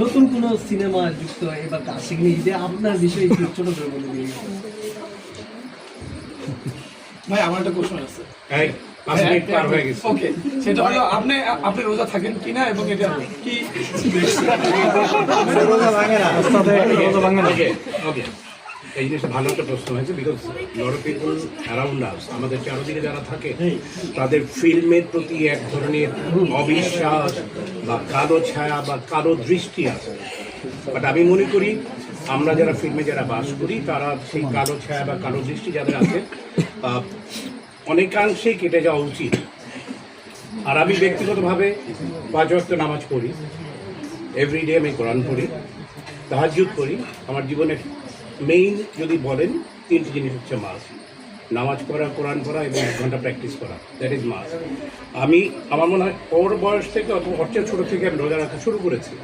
নতুন কোনো সিনেমা যুক্ত এবার আশিকিনি ঈদে আপনার বিষয়ে একটু ছোট করে বলে দিন। ভাই আমার একটা কোশ্চেন আছে। এই 5 মিনিট পার হয়ে গেছে। ওকে, সেটা হলো আপনি রোজা থাকেন কিনা এবং এটা কি ওকে ওকে, এই জিনিসটা ভালো একটা প্রশ্ন হয়েছে, because lot of people around us, আমাদের চারদিকে যারা থাকে তাদের ফিল্মের প্রতি এক ধরনের অবিশ্বাস বা কালো ছায়া বা কালো দৃষ্টি আছে। বাট আমি মনে করি আমরা যারা ফিল্মে যারা বাস করি তারা সেই কালো ছায়া বা কালো দৃষ্টি যাদের আছে অনেকাংশেই কেটে যাওয়া উচিত। আর আমি ব্যক্তিগতভাবে 5 ওয়াক্ত নামাজ পড়ি, এভরিডে আমি কোরআন পড়ি, তাহাজ্জুদ করি। আমার জীবনে মেইন যদি বলেন 3টি জিনিস হচ্ছে মাস: নামাজ পড়া, কোরআন পড়া এবং 1 ঘন্টা প্র্যাকটিস করা, দ্যাট ইজ মাস। আমার মনে হয় ওর বয়স থেকে অথবা ওর চেয়ে ছোটো থেকে আমি রোজা রাখা শুরু করেছি।